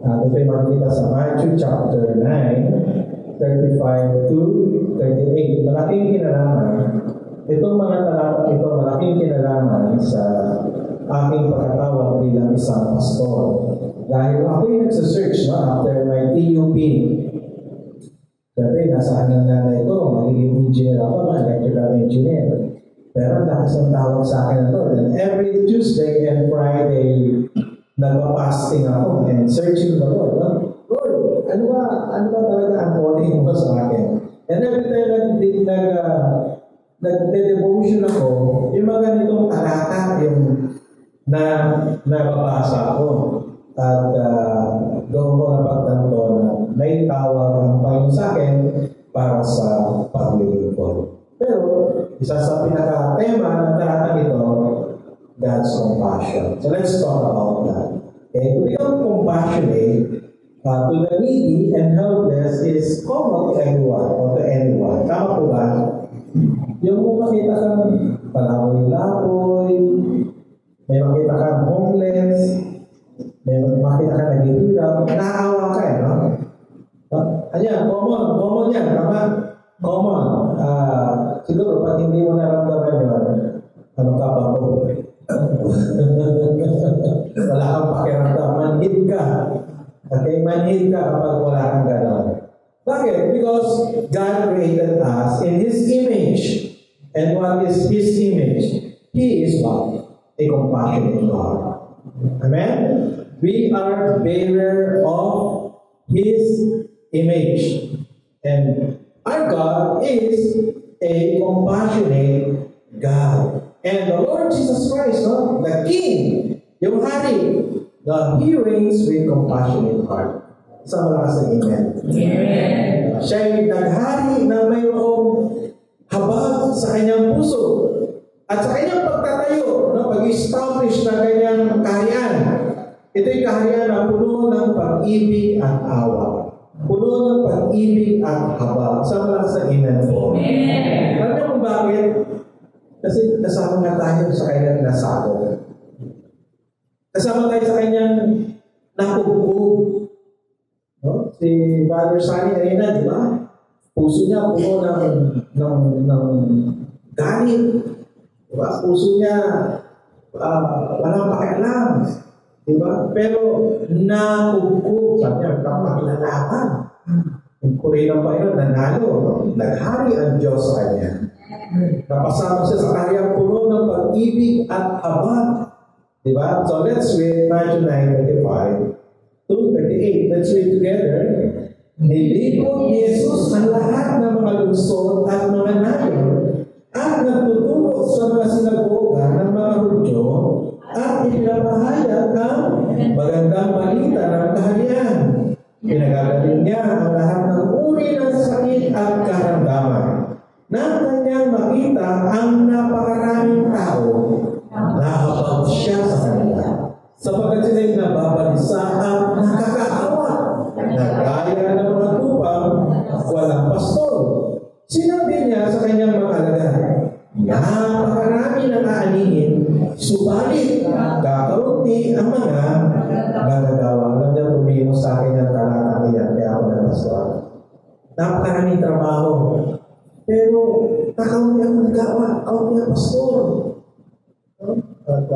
Ito'y makikita sa Matthew chapter 9, 35 to 38. Malaking kinalaman. Itong mga talatang ito, malaking kinalaman sa aking pagkatawag bilang isang pastor. Dahil ako'y nagsasearch after my TUP. Sabi, nasa hanggang na ito, magiging engineer ako, electrical engineer. Pero ang lakas ng tawag sa akin na ito. And every Tuesday and Friday, nagpa-fasting ako and searching the Lord. Lord, ano ba talaga ang calling mo sa akin? And every time nag-devotion ako, yung mga ganitong talata yung nababasa ko. At doon ko napagtanto na naitawag ang Panginoon sa akin para sa paglilingkod. Pero, isa sa pinaka-tema ng talatang ito, God's compassion. So let's talk about that. Okay? To become compassionate to the needy and helpless is common to everyone or to anyone. Tama po ba? Yung makita kang palaboy-laboy, may makita kang homeless, may makita kang naghihirap, naawa ka no? Ayan, common yan, tama? Common. Siguro, pag hindi mo naramdaman yun, ano ka ba po? Wala kang pakiramdam. Manhid ka. Okay? Manhid ka kapag wala kang gano'n. Bakit? Because God created us in His image. And what is His image? He is what? A compassionate God. Amen? We are bearer of His image. And our God is a compassionate God. And the Lord Jesus Christ, the King, yung Hari, He reigns with compassionate heart. Sa malakas na amen. Amen. Siya'y naghari na mayroong habag sa kanyang puso at sa kanyang pagtatayo, pag-establish na kanyang kaharian. Ito'y kaharian na puno ng pag-ibig at awa. Puno ng pag-ibig at habag. Sa malakas na amen po. Amen. Alam niyo kung bakit? Kasi kasama nga tayo sa kanyang nasabog. Kasama tayo sa kanyang nakubog. No? Si Father Sunny kanina, di ba? Puso niya puno ng galit. Diba? Puso niya walang pakialam. Diba? Pero nakubog. Sabi niya, maglalaban. Yung Korean pa yun, nanalo. No? Naghari ang Diyos sa kanya. Napasama siya sa kanyang puno ng pag-ibig at habag. Diba? So let's read Matthew 9:35 to 38. Let's read together. Niligo ni Jesus ang lahat ng mga lungsod at mga nayon at nagtuturo sa mga sinagoga ng mga Hudyo at ipinapahayag ang magandang balita ng kaharian. Pinagagaling niya ang lahat ng uri ng sakit at karamdaman. Nang kanyang makita ang napakaraming tao, nahabag siya sa kanila. Sapagkat sila'y nababalisa at nakakaawa, nagaya ng mga tupang walang pastor. Sinabi niya sa kanyang mga alagad, napakarami ng aanihin, subalit kakaunti ang mga nagagawa. Alam niya, tumimo sa akin ang talatang iyan, kaya ako ng pastor. Napakaraming trabaho. Pero, nakaunti ang nagawa, kaunti ang pastor. At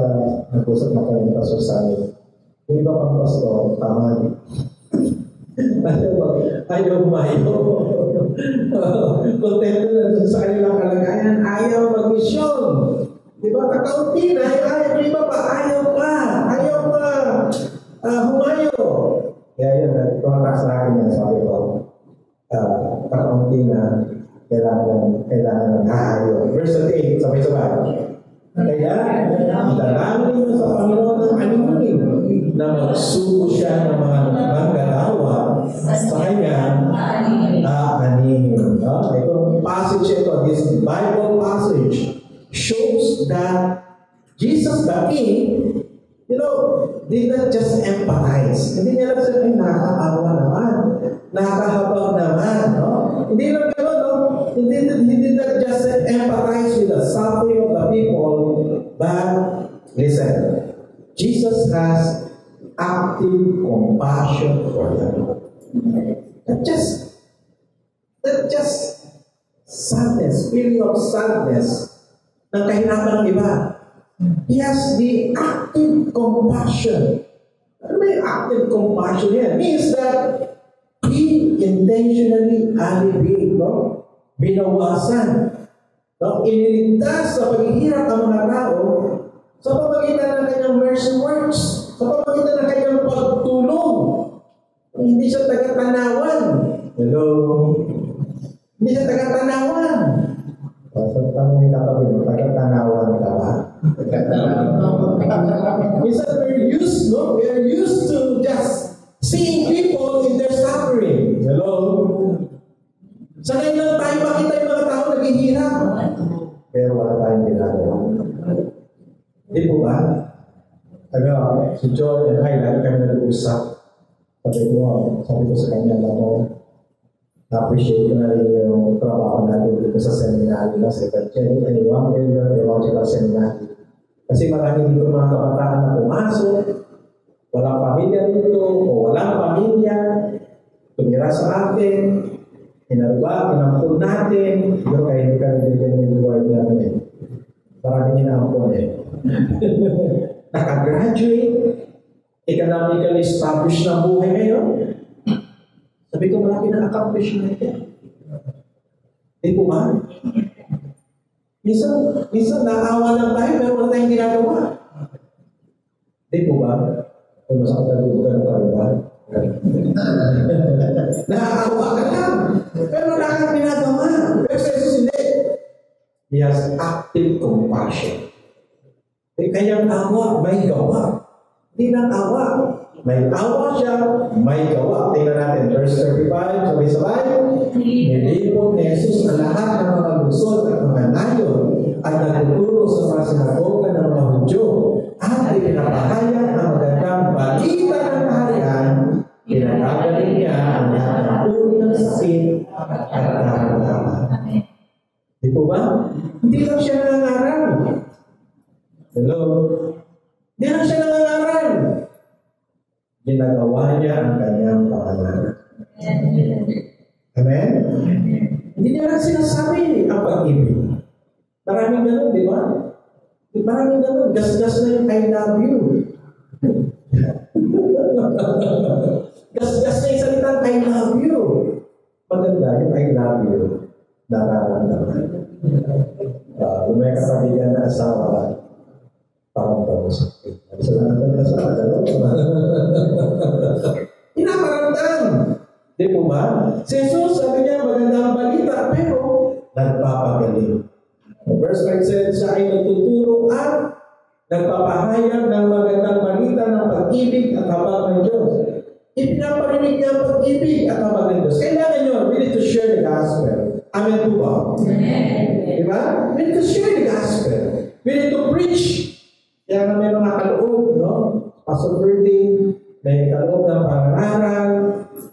nag-usap na kami ng pastor sa amin. Yung iba pang pastor, tama. Ayaw mayo. Kontento na sa kanilang kalagayan, ayaw mag-misyon. Diba? Kakaunti na, ayaw iba pa, ayaw pa humayo. Kaya yun, tumatak sa akin yan, sabi ko, kakaunti na, kailangan ng hahayo. Verse 8, sabay-sabay. Kaya, idalangin mo sa Panginoon ng animin na magsuko siya ng mga manggagawa sa kanyang aanin. Itong passage ito, this Bible passage shows that Jesus the King, did not just empathize. Hindi niya lang sabi, nakakaawa naman, nakakahabag naman. Hindi lang gano'n, He did not just empathize with the suffering of the people, but listen, Jesus has active compassion for them. Not just sadness, feeling of sadness ng kahirapan ng iba. He has the active compassion. Ano ba yung active compassion yan? Means that he intentionally alleviate, no? Binawasan, no? Iniligtas sa paghihirap ang mga tao sa pamamagitan ng kanyang mercy works, sa pamamagitan ng kanyang pagtulong. Hindi siya taga-tanawan. Hello? Hindi siya taga-tanawan. So, tanongin ka pa rin, taga-tanawan ka ba? Minsan we're used, no? We're used to just seeing people in their suffering. Hello? Sanay lang tayo makita yung mga tao naghihirap. Pero wala tayong ginagawa. Hindi po ba? Si John and I, lagi kami nag-uusap. Sabi ko sa kanya, alam mo, na-appreciate ko na rin yung trabaho natin dito sa seminary na sa Evangelical Theological Seminary. Kasi marami dito mga kabataan na pumasok, walang pamilya dito, o walang pamilya, tumira sa atin, inampun natin, pero kahit hindi kami din yung reward natin. Marami inampun Nakagraduate, economically established na buhay ngayon. Sabi ko, malaki na accomplishment yan. Di po ba? Minsan naawa lang tayo, pero wala tayong ginagawa. Di po ba? Kung masakot na lubugan ng karuban. Naawa ka lang, pero wala kang ginagawa. Pero sa Jesus hindi. He has active compassion. Kaya awa, may gawa. Hindi lang awa. May awa siya, may gawa. Tingnan natin, verse 35, sabay-sabay. Nilipot ni Jesus ang lahat ng mga lungsod at mga nayon at nagtuturo sa mga sinagoga ng mga Hudyo at ipinapahayag ang magandang balita ng kaharian. Pinagagaling niya ang lahat ng uri ng sakit at karamdaman. Di po ba? Hindi lang siya nangangaral. Hello? Hindi lang siya nangangaral. Ginagawa niya ang kanyang pangalan. Amen? Hindi niya lang sinasabi ang pag-ibig. Maraming ganun, di ba? Maraming ganun. Gas-gas na yung I love you. Gas-gas na yung salitang I love you. Maganda yung I love you. Nararamdaman. Kung may kapatigan na asawa, parang tapos. Salamat na sa kadalo. Pinaparamdam. Di po ba? Si Jesus, sabi niya, magandang balita, pero nagpapagaling. Verse 5 says, siya ay nagtuturo at nagpapahayag ng magandang balita ng pag-ibig at habag ng Diyos. Ipinaparinig niya ang pag-ibig at habag ng Diyos. Kailangan nyo, we need to share the gospel. Amen po ba? Diba? We need to share the gospel. We need to preach. Kaya na may mga kaloob, no? Pastor Birding, may kaloob ng pangaral.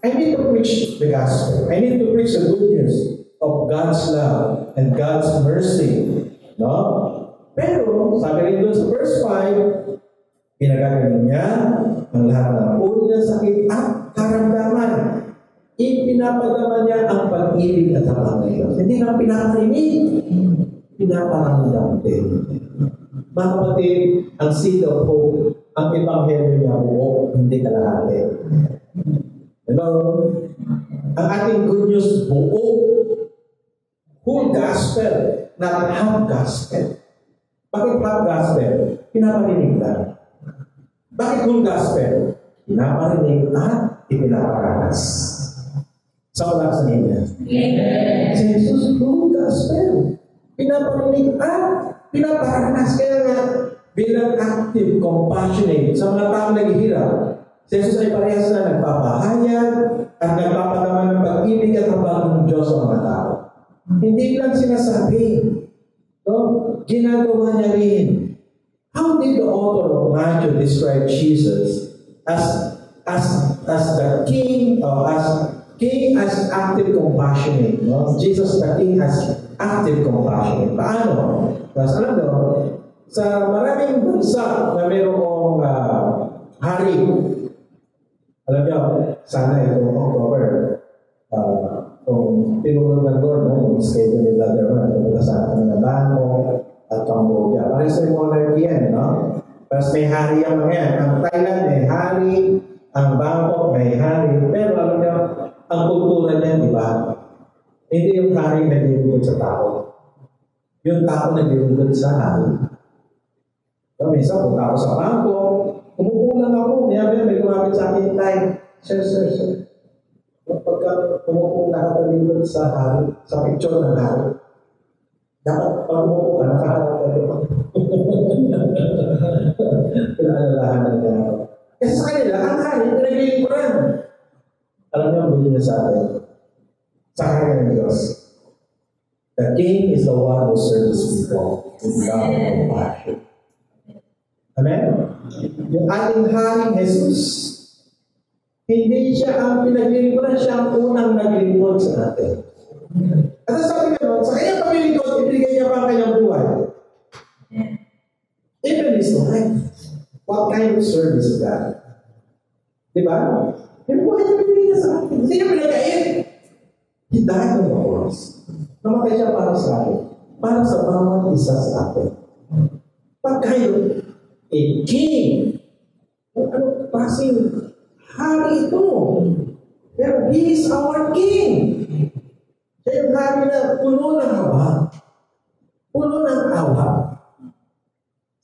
I need to preach the gospel. I need to preach the good news of God's love and God's mercy. No? Pero, sabi rin doon sa verse 5, pinagagaling niya ang lahat ng uri ng sakit at karamdaman. Ipinapadama niya ang pag-ibig at habag ng Diyos. Hindi lang pinaparinig, pinaparamdam din. Mga kapatid, ang seed of hope, ang ebanghelyo niya buo, hindi kalahati. Hello? Ang ating good news buo, whole gospel, not half gospel. Bakit half gospel? Pinaparinig lang. Bakit whole gospel? Pinaparinig at ipinaparanas. Sa wala sa niya. Si Jesus, whole gospel. Pinaparinig at pinaparanas. Kaya nga, bilang active, compassionate sa mga taong naghihirap, si Jesus ay parehas na nagpapahayag at nagpapadama ng pag-ibig at habag ng Diyos sa mga tao. Hindi lang sinasabi. No? Ginagawa niya rin. How did the author of Matthew describe Jesus as the king, or as active compassionate? No? Jesus the king as active compassionate. Paano? Tapos alam mo, sa maraming bansa na mayroong hari, Alam niyo, sana itong October, kung tinulong ng Lord, yung schedule ni Brother Ron, pumunta sa atin ng Bangkok at Cambodia. Parang sa monarchy yan, no? Tapos may hari ang mga yan. Ang Thailand may hari, ang Bangkok may hari. Pero alam niyo, ang kultura niya, di ba? Hindi yung hari naglilingkod sa tao. Yung tao naglilingkod sa hari. So, minsan, punta ako sa Bangkok, umupo lang ako, may kumapit sa akin, Tay, sir. Pagka umupo nakatalingkod sa hari, sa picture ng hari, dapat pag umupo ka, nakaharap ka doon. Pinaalalahan ng gano'n. Kasi sa kanila, ang hari, pinaglilingkuran. Alam niyo ang bilhin niya sa atin? Sa hari ng Diyos. The king is the one who serves people with love and compassion. Amen? Yung ating Haring Jesus, hindi siya ang pinaglilingkuran, siya ang unang naglingkod sa atin. At sabi ko, sa kanyang paglilingkod, ibigay niya pa ang kanyang buhay. Even his life. What kind of service is that? Diba? Yung buhay niya binigay niya sa atin. Hindi niya pinagkain. He died on the cross. Namatay siya para sa atin. Para sa bawat isa sa atin. What kind of a king? Ano klaseng hari ito? Pero he is our king. Siya yung hari na puno ng awa. Puno ng awa.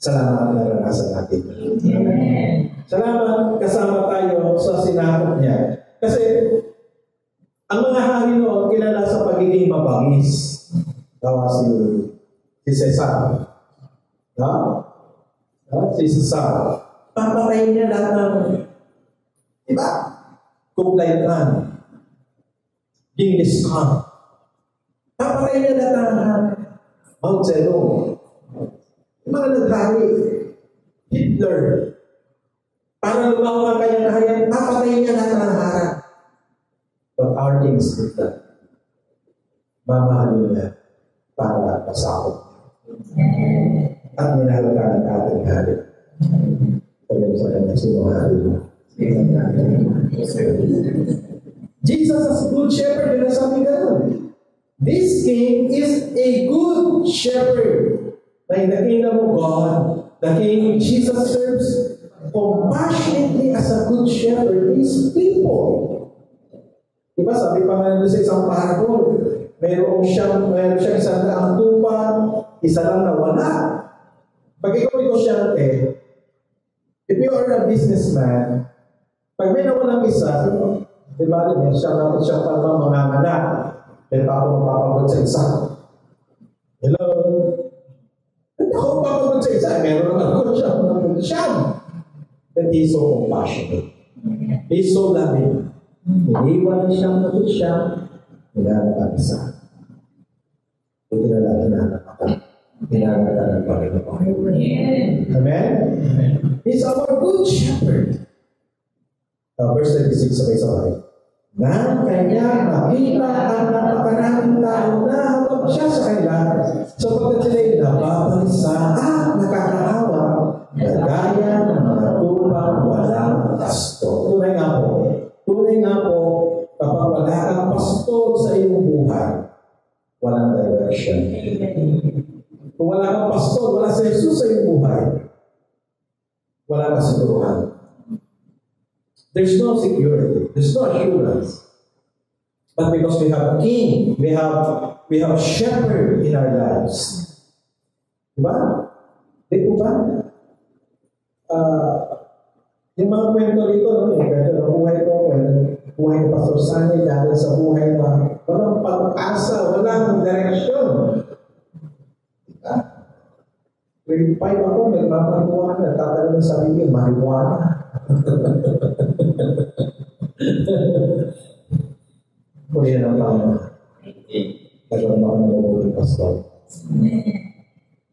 Salamat na naranasan natin. Amen. Salamat kasama tayo sa sinakop niya. Kasi ang mga hari noon kilala sa pagiging mabangis. Tawa si Cesar. Si Cesar. Papatayin niya lahat ng diba? Kublai Khan. Genghis Khan. Papatayin niya lahat ng Mao Zedong. Mga naghari. Hitler. Para lumawa ang kanyang kahayaan, papatayin niya lahat ng harap. But our King is different. Mamahalin niya para pasakot. At minahalaga ng ating hari. Sabi mo sa kanya, sino hari mo? Jesus as good shepherd, yun ang sabi gano'n. This king is a good shepherd. Like the kingdom of God, the king Jesus serves compassionately as a good shepherd his people. Diba sabi pa nga sa isang parable, meron siyang isang daang tupa, isa lang nawala. Pag ikaw negosyante, if you are a businessman, pag may nawalang isa, diba, siya pa mamamanak. Pero ako mapapagod sa isa. Hello? Hindi ako mapapagod sa isa. Meron naman ako siyang. But he's so compassionate. He's so loving. Iniwan siyang natin siya. Hinanap ang isa. Buti na lang hinanap ako. Hinanap ka ng Panginoon. Amen? He's our good shepherd. Verse 36 sabay-sabay. Nang kanya makita ang napakaraming tao na hawag siya sa kanila sapagkat sila'y nababansa at nakakaawa na gaya ng mga tupang walang pasto. Tunay nga po, kapag wala kang pastor sa iyong buhay, walang direction. Kung wala kang pastor, wala si Jesus sa iyong buhay, wala kang siguruhan. There's no security. There's no assurance. But because we have a king, we have a shepherd in our lives. Diba? Di po ba? Yung mga kwento dito, no? Yung kwento ng buhay ko, buhay ni Pastor Sunny, dahil sa buhay na walang pag-asa, walang direksyon. Diba? Grade 5 ako, nagmamarihuana, nagtatanong ng sarili, marihuana. Kuya ng Panginoon. Nagawin ako ng mabuting pastor.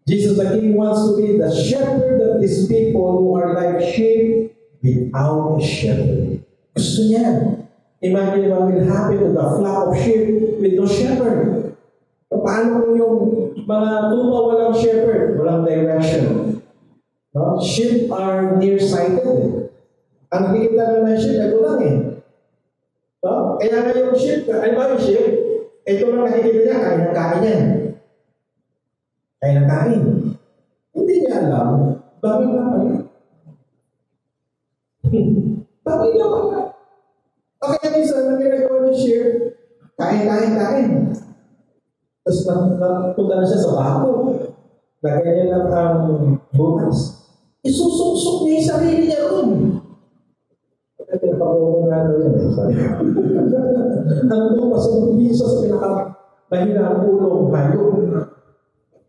Jesus the King wants to be the shepherd of these people who are like sheep without a shepherd. Gusto niya. Imagine what will happen to the flock of sheep with no shepherd. Paano kung yung mga tupa walang shepherd, walang direction? No? Sheep are nearsighted. Ang nakikita lang ng ship, ito lang eh. So, kaya nga yung ship, ay ba yung ship? Ito lang nakikita niya, kain ng kain yan. Kain ng kain. Hindi niya alam, bakit na pala? Bakit na pala? Okay, minsan, na ginagawa ng ship, kain. Tapos napunta na siya sa bako. Lagay niya lang ang bukas. Isusuksok niya yung sarili niya ron. Kaya pinapagawang nga yun eh. Nandun pa sa bumiso sa pinaka-mahina ang ulong hayop.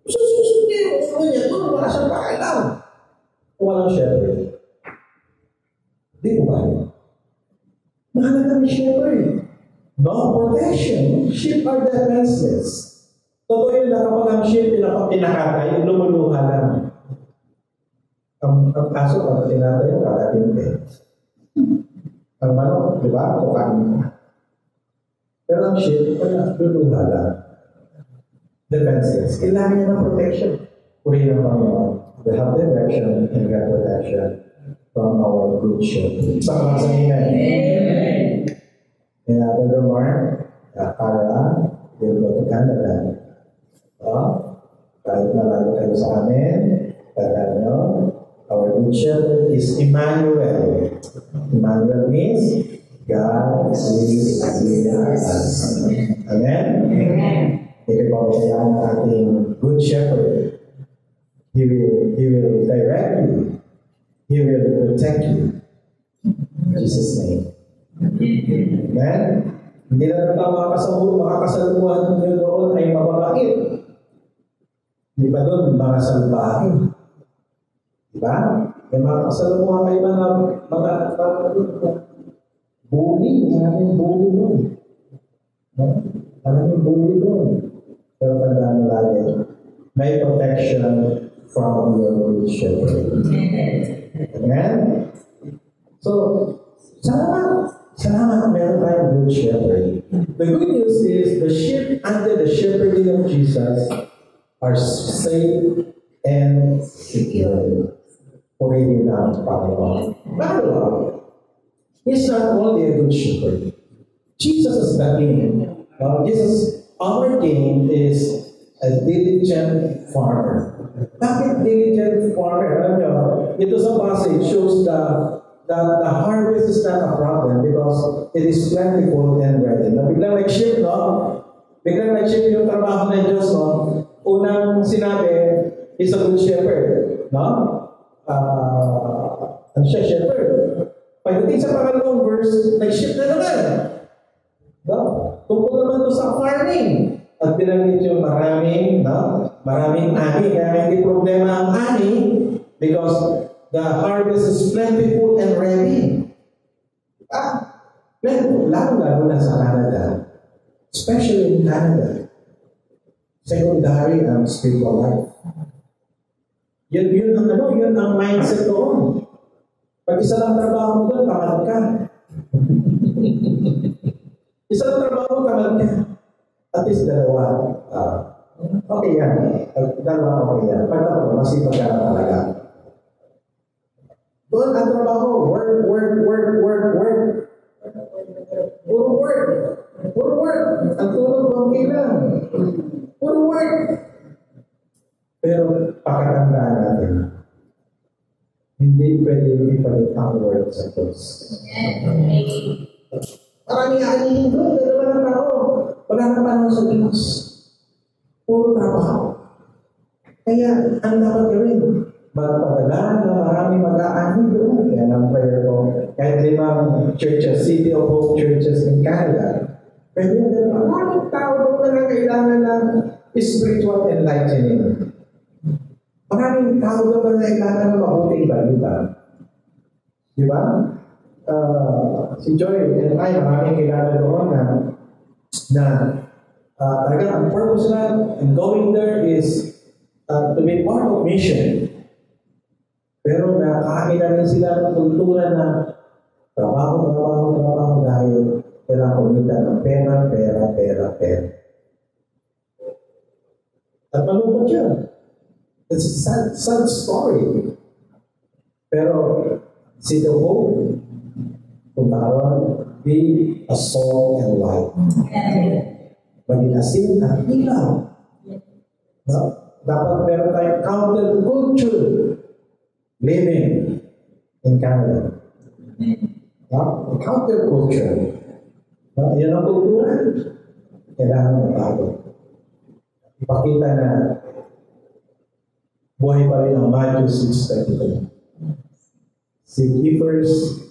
Isusuksok niya yung ulo niya ron. Wala siyang pakialam. Kung walang shepherd. Di ko ba yun? Mahalaga ni shepherd. No protection. Sheep are defenseless. Totoo yun na kapag ang sheep pinakatay, lumuluha lang. Ang kaso, kapag tinatay, kakatinte. Ang manok, di ba? Kukain ka. Pero ang sheep, wala, luluha lang. Defenseless. Kailangan niya ng protection. Purihin ng Panginoon. We have direction and get protection from our good shepherd. Sa kamasang amen. Kaya, Brother Mark, para we'll go to Canada. Kahit malayo kayo sa amin, kaya nyo, our good shepherd is Emmanuel. Emmanuel means God is with us. Amen? Ito po kaya ang ating good shepherd. He will direct you. He will protect you. In Jesus' name. Amen? Hindi na makakasaluhan nyo doon ay mababait. Di ba doon, mga salbahe? Di ba? May makakasaluhan kayo mga bully. Maraming bully doon. Maraming bully doon. Pero tandaan mo lagi, may protection from your good shepherd. Amen? So, Salamat meron tayong good shepherd. The good news is the sheep under the shepherding of Jesus are safe and secure. Purihin na ang Panginoon. Pero, He's not only a good shepherd. Jesus is the king. Our king is a diligent farmer. Bakit diligent farmer? Alam nyo, ito sa passage shows that the harvest is not a problem because it is plentiful and ready. Na biglang nag-shift, no? Biglang nag-shift yung trabaho ng Diyos, no? Unang sinabi, is a good shepherd, no? Ano siya, shepherd? Pagdating sa pangalawang verse, nag-shift na naman. No? Tungkol naman to sa farming. At binanggit yung maraming ani. Kaya hindi problema ang ani because the harvest is plentiful and ready. Lalo na sa Canada. Especially in Canada. Secondary and spiritual life. Yun ang mindset doon. Pag isa lang trabaho mo doon, tamad ka. Isa lang trabaho mo, tamad ka. At least dalawa. Okay yan. Dalawa okay yan. Pagkatapos, masipag ka na talaga. Doon ang trabaho, work. Puro work. Ang tulog mo ang kailan. Puro work. Pero pakatandaan natin, hindi pwede ipalit ang word sa Diyos. Maraming anihin doon, dalawa ng tao. Wala na panahon sa Diyos. Puro trabaho. Kaya, ang dapat gawin, magpadala na maraming mag-aanin doon. Yan ang prayer ko. Kahit 5 churches, City of Hope churches in Canada. Pero yun, maraming tao doon na kailangan ng spiritual enlightenment. Maraming tao doon na kailangan ng mabuting balita. Di ba? Si Joy and I, maraming kailangan doon na talagang ang purpose na in going there is to be part of mission. Pero nakakakita rin sila ng kultura na trabaho dahil kailangan kumita ng pera. At malungkot yun. It's a sad story. Pero See the hope? Kung nakaroon, be a salt and light. Maging asin at ilaw. No? Dapat meron tayong counterculture living in Canada. No? Counterculture. No? Yan ang kultura. Kailangan magbago. Ipakita na buhay pa rin ang Matthew 6:33. Seek ye first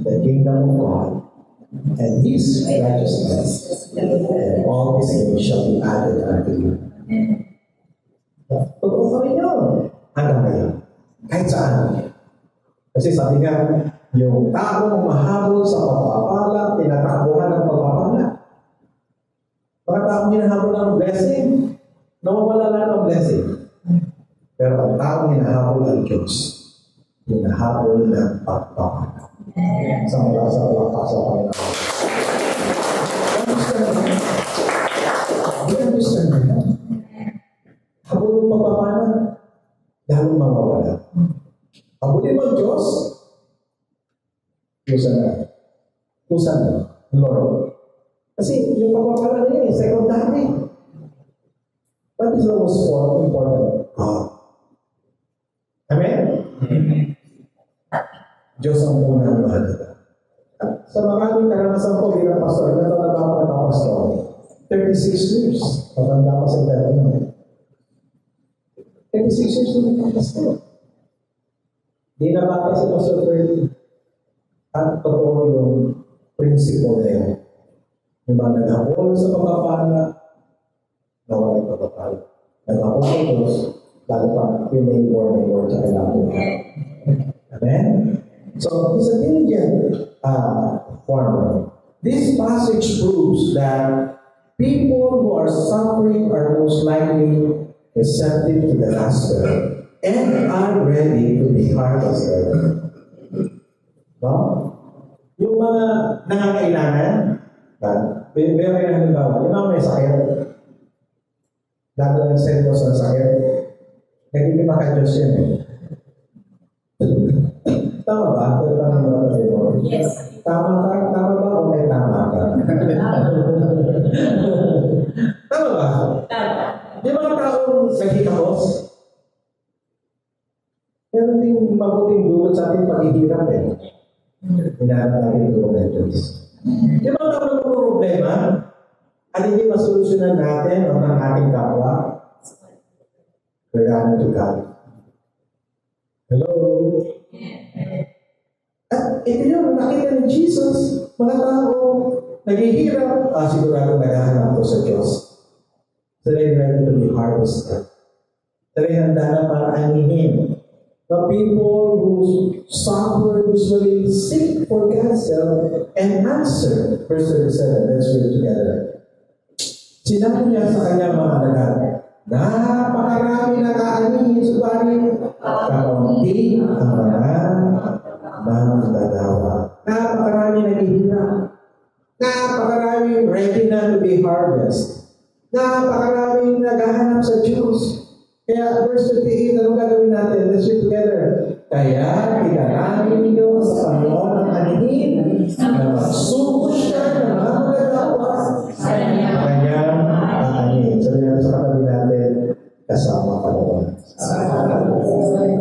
the kingdom of God and His righteousness, and all these things shall be added unto you. Totoo pa rin yun. Hanggang ngayon. Kahit saan. Kasi sabi nga, yung taong mahabol sa pagpapala, tinatakbuhan ng pagpapala. Mga taong hinahabol ng blessing, nawawala lang ng blessing. Pero ang taong hinahabol ng Diyos, hinahabol ng pagpapala. Sa mga sa pagpapala sa Panginoon. Understand mo? Habol ng pagpapala, lalong mawawala. Habulin mo ang Diyos, kusa na, Lord. Kasi yung pagpapala niya, secondary. What is the most important? God. Amen? Diyos ang unang mahalaga. Sa maraming karanasan ko bilang pastor, natanda ako nagpapastor. 36 years. Matanda ko sa dati. 36 years na nagpapastor. Di na bata si Pastor Ferdy. At totoo yung principle na yun. Yung mga naghabol sa pagpapala, nawala yung pagpapala. Naghabol sa Diyos, lalo pa pinay-born sa kailangan. Amen? So, he's a diligent farmer. This passage proves that people who are suffering are most likely receptive to the gospel and are ready to be harvested. No? Yung mga nangangailangan, meron yung halimbawa, yung mga may sakit, lalo ng sentos ng sakit, nagiging maka-Diyos yan eh. Tama ba? Tama ba? Yes. Tama ba o may tama ka? Tama ba? Tama. Di ba ang taong nagkikapos? Meron din mabuting dulot sa ating paghihirap eh. Hinahanap natin yung problems. Di ba ang taong problema? At hindi masolusyonan natin o ng ating kapwa? Kailangan to God. Hello? At ito yung nakita ni Jesus, mga tao, naghihirap, sigurado naghahanap ko sa Diyos. They're ready to be harvested. They're handa na para anihin. The people who suffer usually seek for God's help and answer. Verse 37, let's read it together. Sinabi niya sa kanya mga alagad, napakarami na kaanihin, subalit kakaunti ang mga manggagawa. Napakarami naghihirap. Napakarami ready na to be harvest. Napakaraming naghahanap sa Diyos. Kaya verse 28, anong gagawin natin? Let's read together. Kaya ilalangin ninyo sa Panginoon ang anihin na magsugod siya ng mga magagawa sa kanyang anihin. Sabi natin sa katabi natin, kasama ka naman.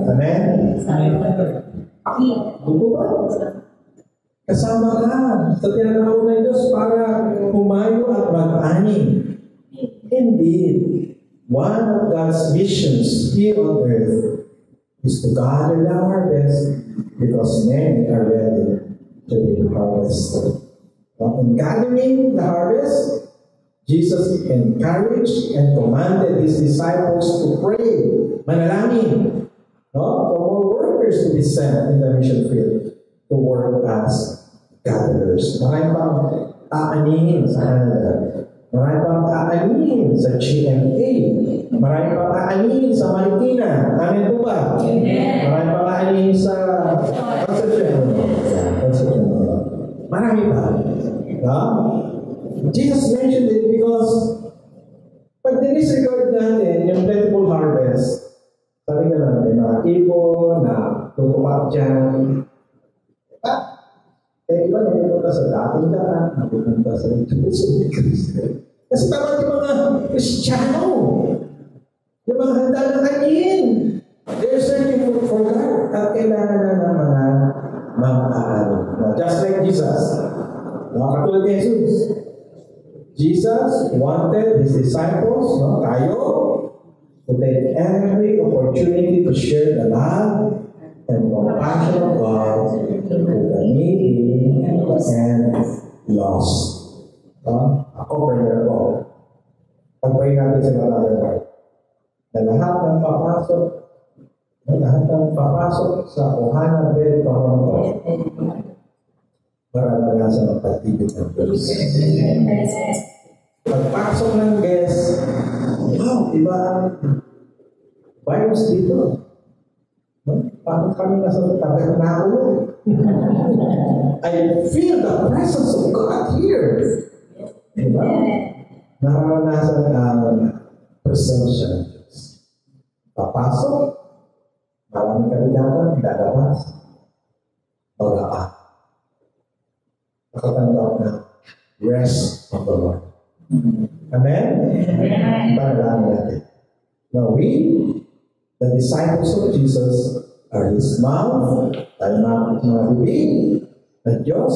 Amen? Buto ba? Kasama ka sa tinatawag ng Diyos para humayo at mag-ani. Indeed, one of God's missions here on earth is to gather the harvest because many are ready to be harvested. In gathering the harvest, Jesus encouraged and commanded His disciples to pray, manalangin, for more workers to be sent in the mission field to work as gatherers. Marami pang aanihin sa Canada. Marami pang aanihin sa GMA. Marami pang aanihin sa Marikina. Amen po ba? Marami pang aanihin sa Concepcion. Marami pa. Jesus mentioned it because pag dinisregard natin yung plentiful harvest, sabi nga natin, mga ibon na tutupak dyan, Eh, iba napupunta sa dating daan, napupunta sa Diyos. Kasi tama yung mga Kristiyano. Yung mga handa ng kanin. They're searching for God. At kailangan na ng mga ano. Just like Jesus. Katulad ni Jesus. Jesus wanted His disciples, tayo, to take every opportunity to share the love and compassion of God to the needy and lost. Ako, prayer ko. Pag-pray natin sa Mother Heart, na lahat ng papasok sa Ohana Bell, Toronto, maranasan ang pag-ibig ng Diyos. Pagpasok ng guest, wow, iba ang virus dito. Parang kami nasa tabi na ako. I feel the presence of God here. Diba? Naranasan ang presensya ng Diyos. Papasok, maraming kabilangan, dadabas, magaan. Nakatanggap na rest of the Lord. Amen? Panalangin natin. Now we, the disciples of Jesus, are His mouth, tayo mga bibig, ng Diyos,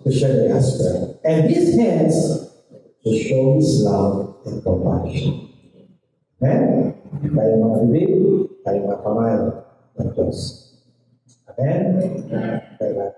to share the gospel. And His hands, to show His love and compassion. Amen? Tayo mga bibig, tayo mga kamay ng Diyos. Amen? Amen.